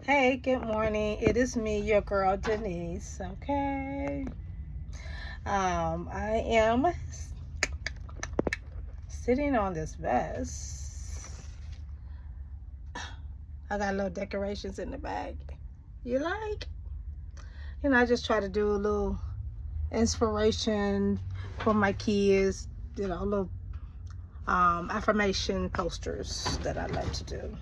Hey, good morning. It is me, your girl Denise. Okay. I am sitting on this vest. I got little decorations in the bag. You like? I just try to do a little inspiration for my kids. Little affirmation posters that I love to do.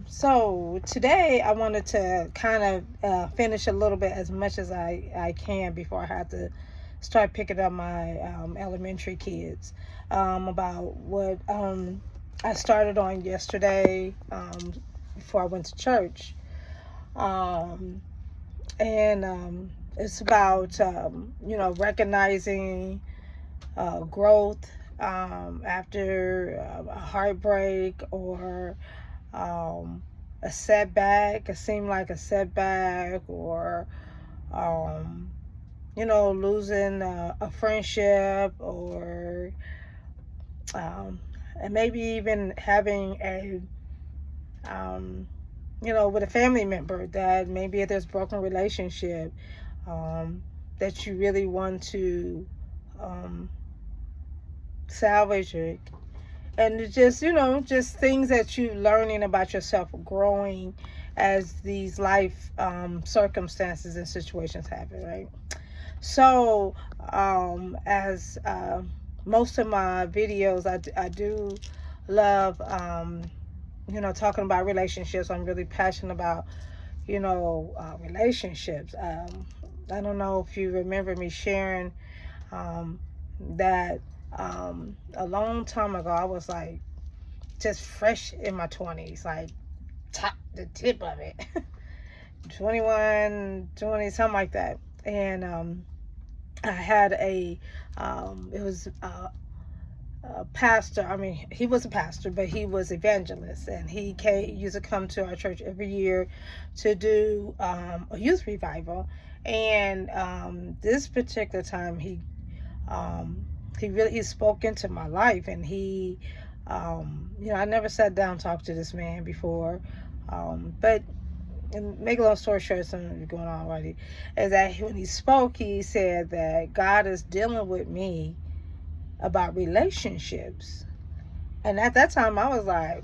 So today I wanted to kind of finish a little bit as much as I can before I have to start picking up my elementary kids about what I started on yesterday before I went to church. And it's about, recognizing growth after a heartbreak or a setback. It seemed like a setback, or losing a friendship, or and maybe even having a with a family member that maybe there's broken relationship, that you really want to salvage it. And it's just things that you learning about yourself, growing as these life circumstances and situations happen, right? So as most of my videos, I do love talking about relationships. I'm really passionate about relationships. I don't know if you remember me sharing that a long time ago, I was like just fresh in my 20s, like the tip of it. 21, 20, something like that. And I had it was a pastor. I mean, he was a pastor, but he was evangelist, and he used to come to our church every year to do a youth revival. And this particular time, he spoke into my life, and I never sat down and talked to this man before, but and make a long story short, something going on already, is that when he spoke, he said that God is dealing with me about relationships. And at that time, I was like,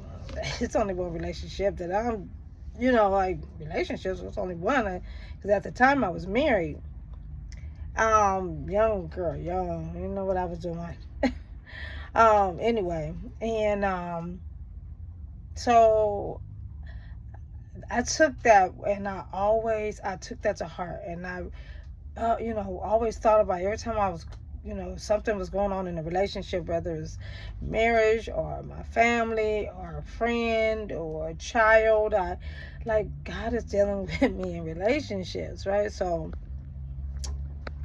it's only one relationship that I'm, like relationships was only one, because at the time I was married. Young girl, young, you know what I was doing. Anyway, and so I took that, and I took that to heart, and I always thought about it. Every time I was, something was going on in a relationship, whether it's marriage or my family or a friend or a child, God is dealing with me in relationships, right? So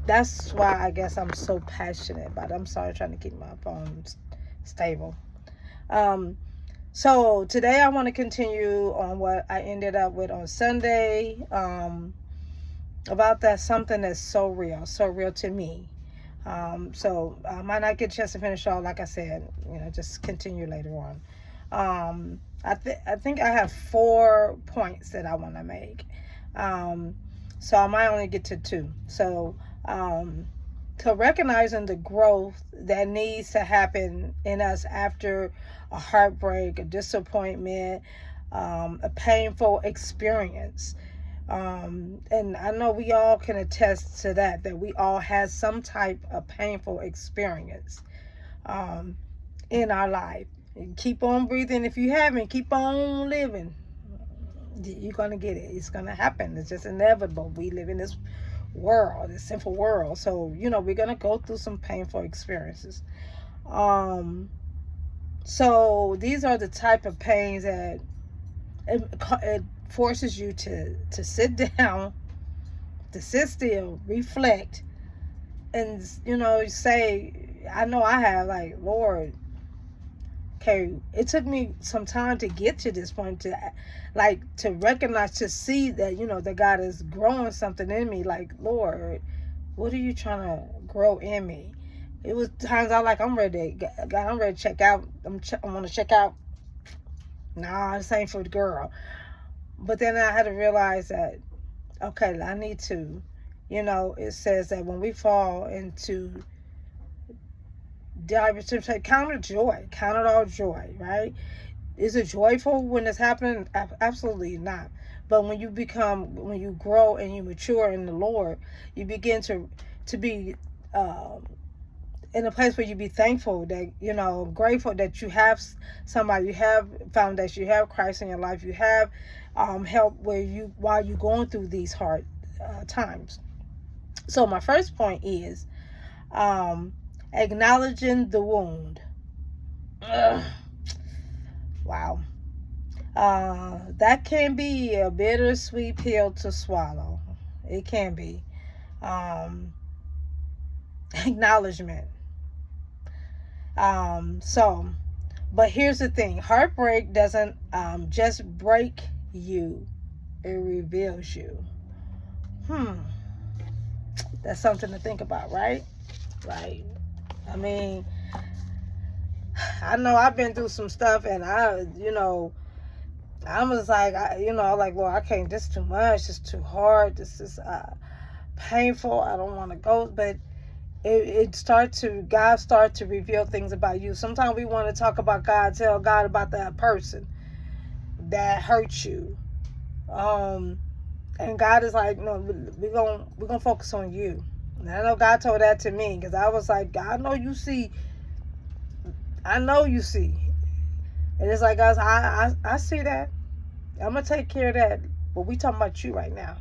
that's why I guess I'm so passionate about it. I'm sorry, trying to keep my phone stable. So today I want to continue on what I ended up with on Sunday, about that something that's so real to me. So I might not get a chance to finish all, like I said, just continue later on. I think I have 4 points that I want to make. So I might only get to 2. So recognizing the growth that needs to happen in us after a heartbreak, a disappointment, a painful experience. And I know we all can attest to that we all had some type of painful experience in our life. Keep on breathing. If you haven't, keep on living. You're going to get it. It's going to happen. It's just inevitable. We live in this world, this simple world. So, we're going to go through some painful experiences. So these are the type of pains that it forces you to sit down, to sit still, reflect, and say, I know I have, like, Lord, okay, it took me some time to get to this point, to recognize, to see that that God is growing something in me. Like, Lord, what are you trying to grow in me? It was times I'm ready, God, I'm ready to check out. I want to check out. Nah, this ain't for the girl. But then I had to realize that, okay, I need to, it says that when we fall into diverse temptation, count it all joy, right? Is it joyful when it's happening? Absolutely not. But when you grow and you mature in the Lord, you begin to be in a place where you be thankful that, grateful that you have somebody, you have foundation, you have Christ in your life, you have help while you're going through these hard times. So my first point is acknowledging the wound. Ugh. Wow. That can be a bittersweet pill to swallow. It can be. Acknowledgement. But here's the thing. Heartbreak doesn't just break you. It reveals you. That's something to think about, right? Right. I mean, I know I've been through some stuff, and I was like, Lord, I can't, this is too much, it's too hard, this is painful, I don't want to go. But God start to reveal things about you. Sometimes we want to talk about God, tell God about that person that hurt you. And God is like, no, we're gonna focus on you. And I know God told that to me, because I was like, God, I know you see. And it's like, guys, I see that. I'm gonna take care of that. But we talking about you right now.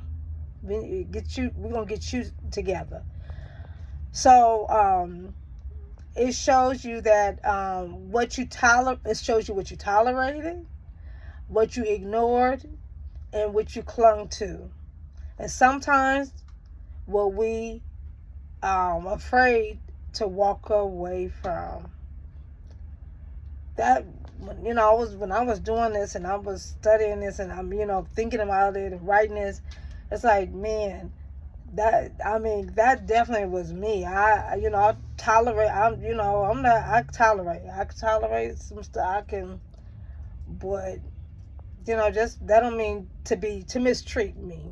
We're gonna get you together. So it shows you that it shows you what you tolerated, what you ignored, and what you clung to. And sometimes what we afraid to walk away from. That, when I was doing this and I was studying this and I'm thinking about it and writing this, it's like, man, that definitely was me. I tolerate. I tolerate some stuff. I can, but just that don't mean to mistreat me.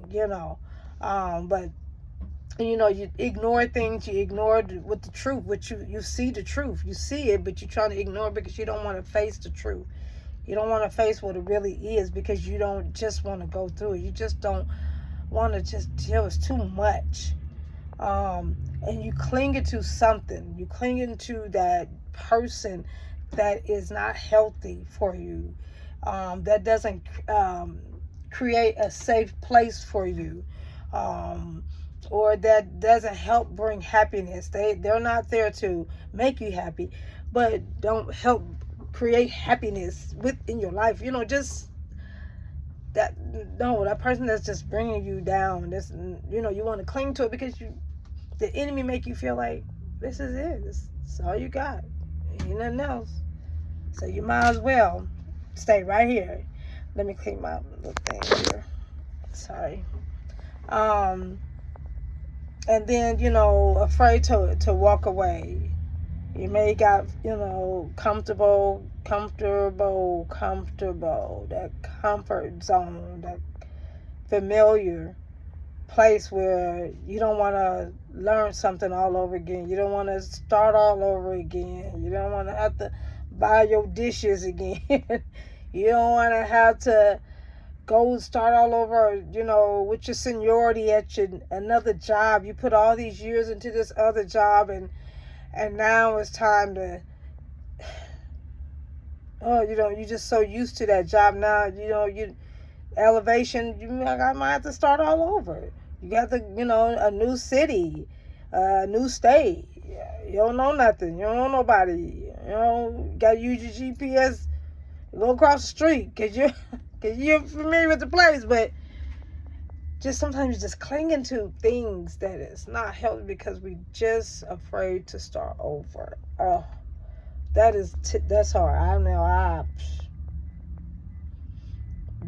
But you ignore things. You ignore with the truth, which you see the truth. You see it, but you're trying to ignore it because you don't want to face the truth. You don't want to face what it really is, because you don't just want to go through it. You just don't want to just deal. It's too much. And you cling to something. You cling to that person that is not healthy for you. That doesn't create a safe place for you. Or that doesn't help bring happiness. They're not there to make you happy, but don't help create happiness within your life. Just that. No, that person that's just bringing you down. This, you want to cling to it because the enemy make you feel like this is it. This is all you got. Ain't nothing else. So you might as well stay right here. Let me clean my little thing here. Sorry. And then, afraid to walk away. You may got, comfortable, that comfort zone, that familiar place where you don't want to learn something all over again. You don't want to start all over again. You don't want to have to buy your dishes again. You don't want to have to go start all over, with your seniority at another job. You put all these years into this other job, and now it's time to, you're just so used to that job now. Elevation, I might have to start all over. You got a new city, a new state. You don't know nothing. You don't know nobody. You got to use your GPS. Go across the street because you're familiar with the place. But just sometimes you're just clinging to things that is not healthy because we just afraid to start over. Oh, that's hard.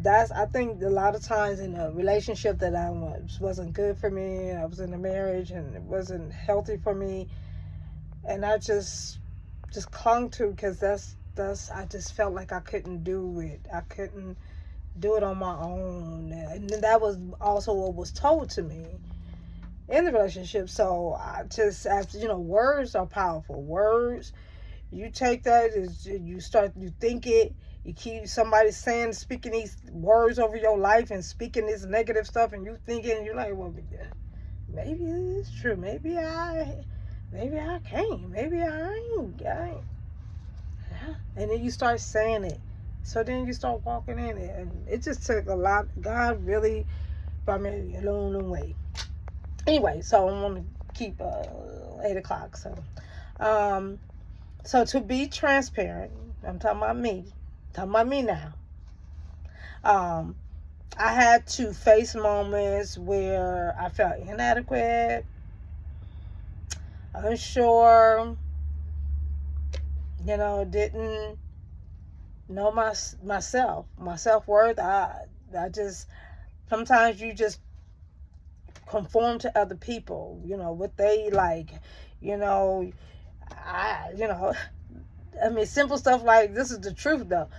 I think a lot of times in a relationship that I wasn't good for me. I was in a marriage and it wasn't healthy for me, and I just clung to, because that's I just felt like I couldn't do it. I couldn't do it on my own. And that was also what was told to me in the relationship. So I just, after, words are powerful. Words, you take that, you think it, you keep somebody saying, speaking these words over your life and speaking this negative stuff, and you thinking, you're like, well, maybe it's true. Maybe I can't. Maybe I ain't. Yeah. And then you start saying it. So then you start walking in it. And it just took a lot. God really brought me a long way. Anyway, so I'm going to keep 8 o'clock. So to be transparent, I'm talking about me. Talking about me now. I had to face moments where I felt inadequate, unsure, didn't know my self-worth. I just, sometimes you just conform to other people, what they like, I mean, simple stuff like, this is the truth though.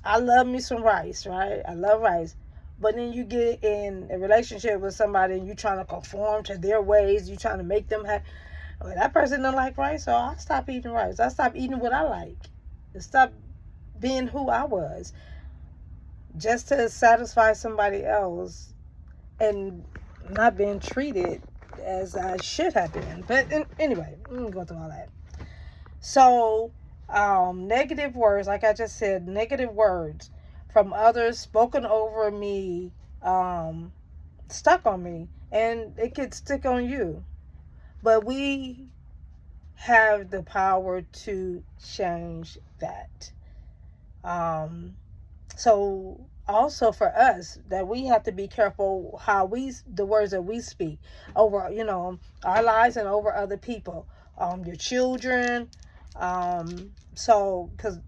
I love me some rice, right? I love rice. But then you get in a relationship with somebody and you trying to conform to their ways. You trying to make them have, well, that person don't like rice, so I stop eating rice. I stop eating what I like. I stop being who I was just to satisfy somebody else and not being treated as I should have been. But anyway, I'm going to go through all that. So, negative words, like I just said, negative words from others spoken over me, stuck on me, and it could stick on you. But we have the power to change that. So also for us, that we have to be careful the words that we speak over, our lives and over other people, your children. So, because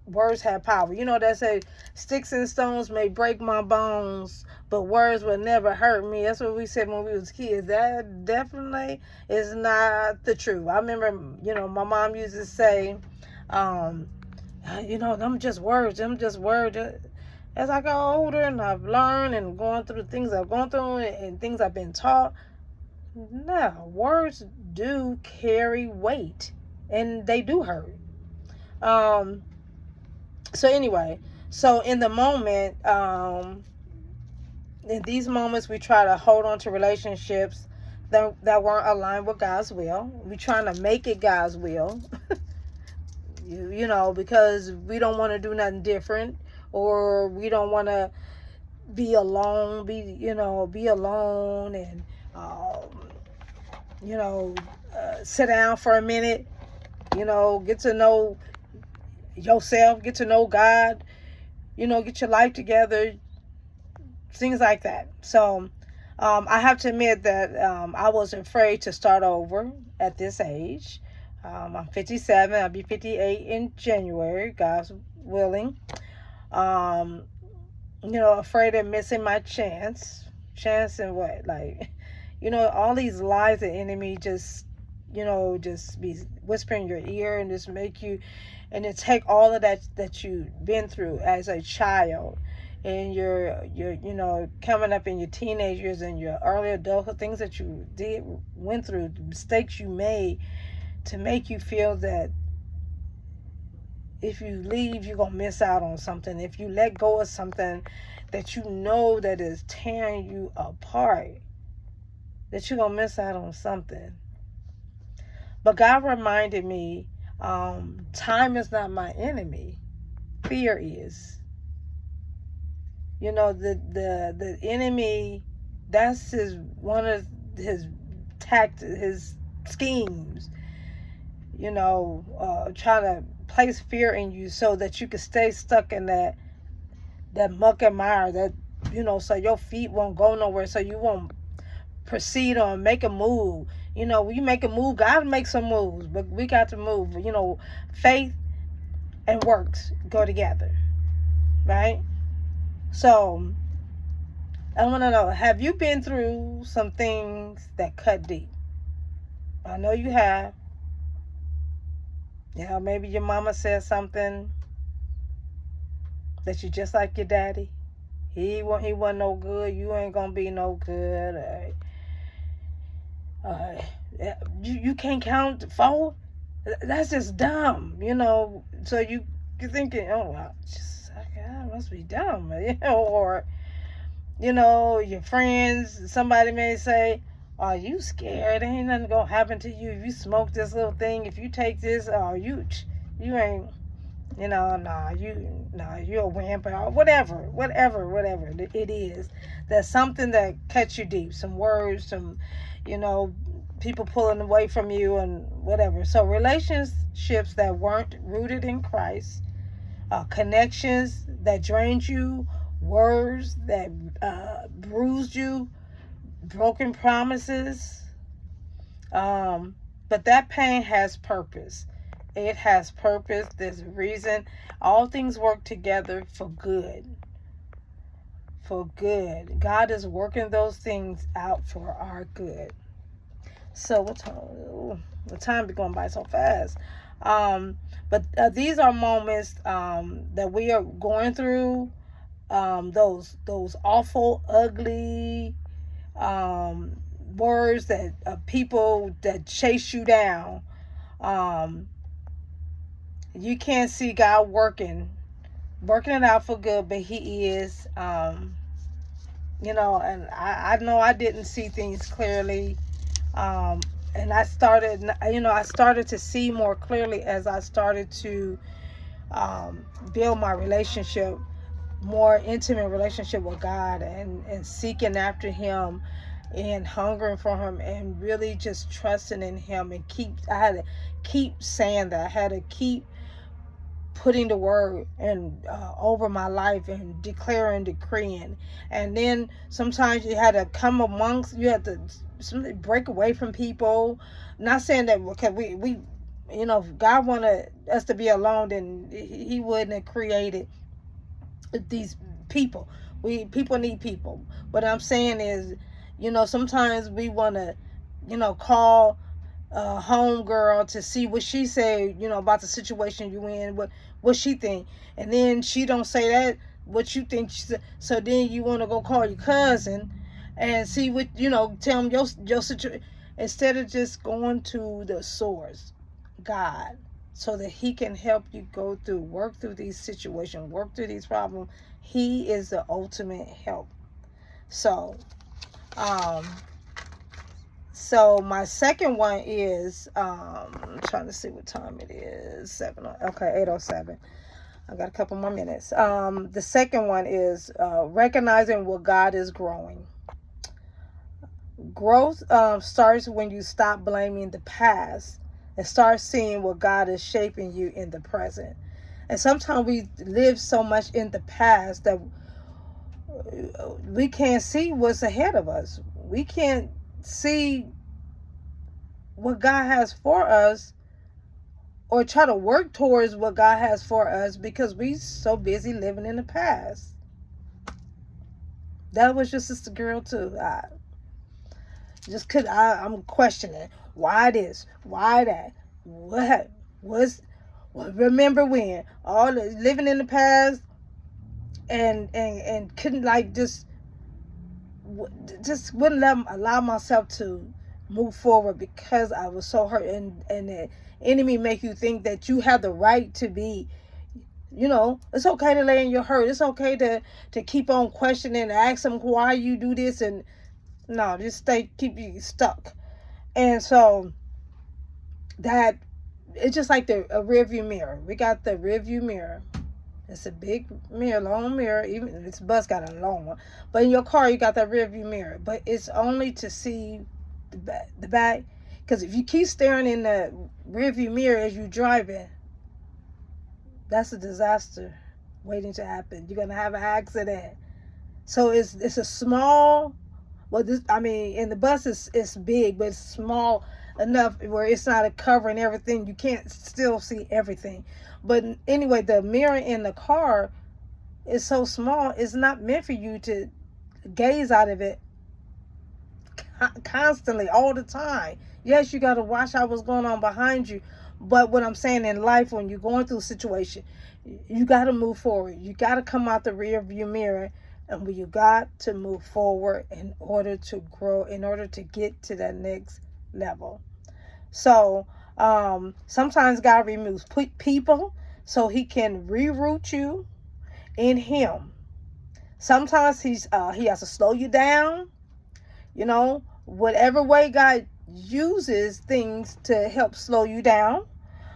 words have power. They say sticks and stones may break my bones, but words will never hurt me. That's what we said when we was kids. That definitely is not the truth. I remember, my mom used to say, them just words. As I got older and I've learned and going through the things I've gone through and things I've been taught, no, words do carry weight and they do hurt. So anyway, in the moment, in these moments, we try to hold on to relationships that weren't aligned with God's will. We trying to make it God's will, because we don't want to do nothing different, or we don't want to be alone, be alone and, sit down for a minute, get to know yourself, get to know God, get your life together, things like that. So I have to admit that I was afraid to start over at this age. I'm 57. I'll be 58 in January, God's willing. Afraid of missing my chance. Chance in what? Like, all these lies the enemy just be whispering in your ear and just make you, and it take all of that you've been through as a child, and you're coming up in your teenage years and your early adulthood, things that you went through, the mistakes you made, to make you feel that if you leave, you're going to miss out on something. If you let go of something that that is tearing you apart, that you're going to miss out on something. But God reminded me, time is not my enemy. Fear is. The enemy, that's one of his tactics, his schemes. Trying to place fear in you so that you can stay stuck in that muck and mire, that so your feet won't go nowhere, so you won't proceed or make a move. When you make a move, God makes some moves, but we got to move. Faith and works go together, right? So I want to know, have you been through some things that cut deep? I know you have. Maybe your mama said something that you just like your daddy. He wasn't no good. You ain't gonna be no good. Uh, you can't count to 4. That's just dumb, So you're thinking, oh, well, just I must be dumb, or your friends. Somebody may say, "Are you scared? Ain't nothing gonna happen to you if you smoke this little thing. If you take this, you ain't." You're a wimp or whatever it is. There's something that cuts you deep. Some words, you know, people pulling away from you and whatever. So relationships that weren't rooted in Christ, connections that drained you, words that bruised you, broken promises. But that pain has purpose. It has purpose. There's a reason. All things work together for good. For good. God is working those things out for our good. So the time be going by so fast. But these are moments that we are going through. Those awful, ugly words that people that chase you down. You can't see God working it out for good, but He is. And I know I didn't see things clearly. And I started to see more clearly as I started to build my relationship, more intimate relationship with God, and seeking after Him and hungering for Him and really just trusting in Him. And I had to keep saying that. I had to keep putting the word and over my life and declaring, decreeing. And then sometimes you had to you had to break away from people. Not saying that because we if God wanted us to be alone, then He wouldn't have created these people. People need people. What I'm saying is, sometimes we want to, call home girl to see what she say, about the situation you in, what she think, and then she don't say that what you think she said. So then you want to go call your cousin and see what tell them your situation, instead of just going to the source, God, so that He can help you work through these situations, work through these problems. He is the ultimate help. So my second one is I'm trying to see what time it is. 8:07. I got a couple more minutes. The second one is recognizing what God is growing. Growth starts when you stop blaming the past and start seeing what God is shaping you in the present. And sometimes we live so much in the past that we can't see what's ahead of us. We can't see what God has for us or try to work towards what God has for us because we so busy living in the past. That was your sister girl too. I'm questioning why this, why that, remember when all the living in the past and couldn't just wouldn't allow myself to move forward because I was so hurt, and the enemy make you think that you have the right to be, it's okay to lay in your hurt. It's okay to keep on questioning and ask them why you do this, and no, just keep you stuck. And so that it's just like a rear view mirror. We got the rear view mirror. It's a big mirror, long mirror. Even this bus got a long one, but in your car you got that rear view mirror. But it's only to see the back. Because if you keep staring in the rear view mirror as you driving, that's a disaster waiting to happen. You're gonna have an accident. So it's a small. Well, in the bus it's big, but it's small enough where it's not covering everything. You can't still see everything. But anyway, the mirror in the car is so small, it's not meant for you to gaze out of it constantly, all the time. Yes, you got to watch out what's going on behind you. But what I'm saying in life, when you're going through a situation, you got to move forward. You got to come out the rear view mirror And you got to move forward in order to grow, in order to get to that next level. So sometimes God removes people so he can reroute you in him. Sometimes he has to slow you down, whatever way God uses things to help slow you down,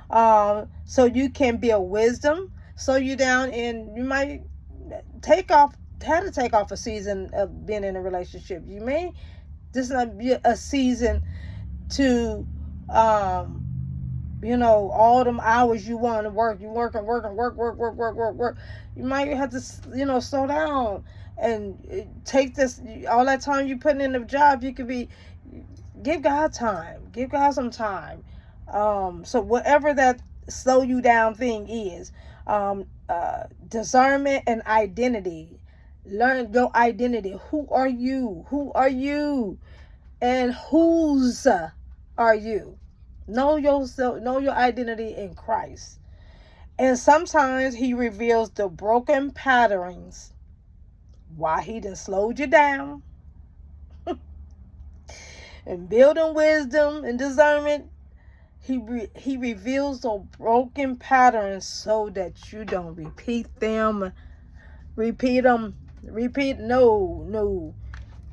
so you can build wisdom, slow you down, and you might had to take off a season of being in a relationship. You may just not be a season to all them hours you want to work, you work and work and work. You might have to slow down and take this, all that time you putting in the job. You could be, give God time, give God some time. So whatever that slow you down thing is, discernment and identity. Learn your identity. Who are you? Who are you? And whose are you? Know yourself, know your identity in Christ. And sometimes he reveals the broken patterns why he done slowed you down. And building wisdom and discernment, he reveals the broken patterns so that you don't repeat them.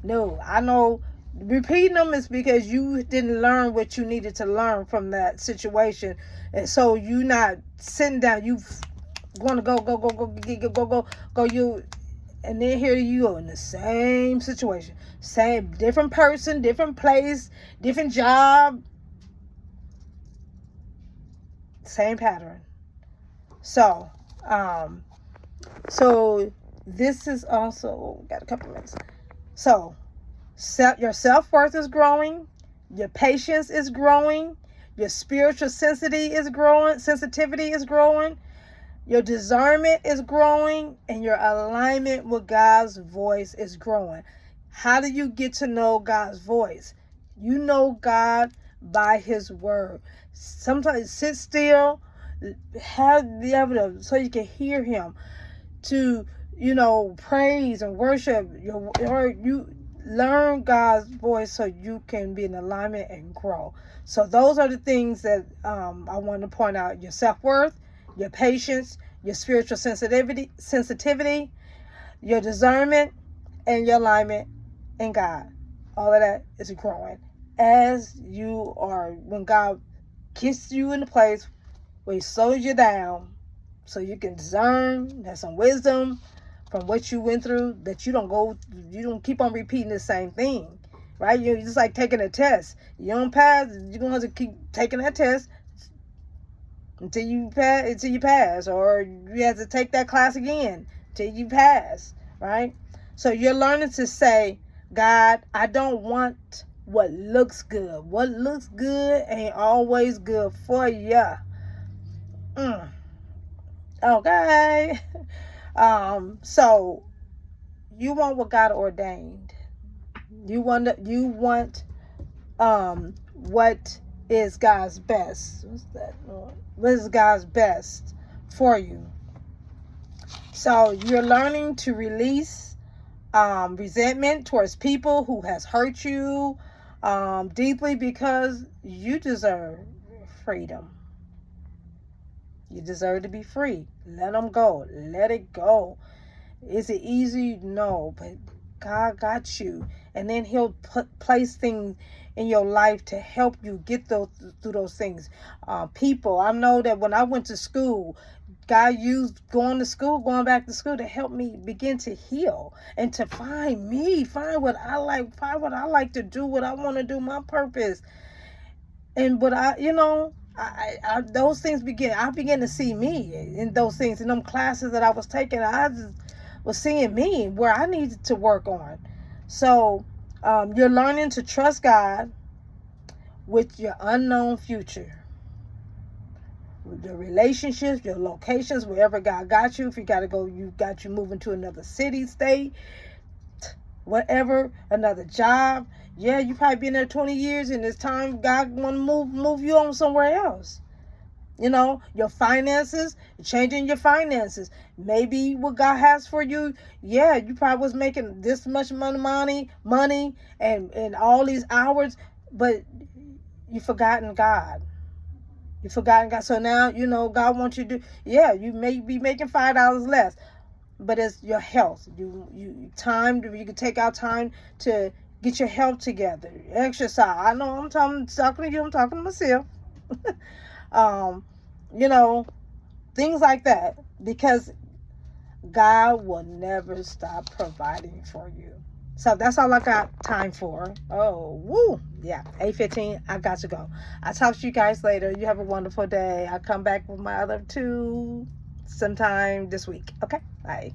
No. I know repeating them is because you didn't learn what you needed to learn from that situation. And so you not sitting down, you want to go, you, and then here you go in the same situation, same, different person, different place, different job, same pattern. So this is also, got a couple minutes. So your self-worth is growing, your patience is growing, your spiritual sensitivity is growing, your discernment is growing, and your alignment with God's voice is growing. How do you get to know God's voice? You know God by his word. Sometimes sit still, have the evidence so you can hear him, to praise and worship your word. You learn God's voice so you can be in alignment and grow. So those are the things that I want to point out: your self-worth, your patience, your spiritual sensitivity, your discernment, and your alignment in God. All of that is growing as you are, when God gets you in a place where he slows you down so you can discern, have some wisdom from what you went through, that you don't keep on repeating the same thing, right? You're just like taking a test. You don't pass, you're going to have to keep taking that test until you pass, or you have to take that class again till you pass, right? So you're learning to say, God, I don't want what looks good. What looks good ain't always good for you. Okay. So you want what God ordained. You want what is God's best. What's that? What is God's best for you? So you're learning to release resentment towards people who has hurt you deeply, because you deserve freedom. You deserve to be free. Let them go. Let it go. Is it easy? No, but God got you. And then he'll place things in your life to help you get through those things. People, I know that when I went to school, God used going back to school to help me begin to heal and to find what I like to do, what I want to do, my purpose. And what I those things I began to see me in those things, in them classes that I was taking. I just was seeing me where I needed to work on. So you're learning to trust God with your unknown future, with your relationships, your locations, wherever God got you. If you got to go, you moving to another city, state, whatever, another job. Yeah, you probably been there 20 years, and it's time God want to move you on somewhere else. You know, your finances, changing your finances. Maybe what God has for you, yeah, you probably was making this much money, and all these hours, but you forgotten God. You forgotten God. So now, you know, God wants you to, yeah, you may be making $5 less, but it's your health. You time, you can take out time to get your health together. Exercise. I know talking to you, I'm talking to myself. um, you know, things like that, because God will never stop providing for you. So that's all I got time for. Oh, woo. Yeah, 8:15. I got to go. I'll talk to you guys later. You have a wonderful day. I'll come back with my other two sometime this week. Okay? Bye.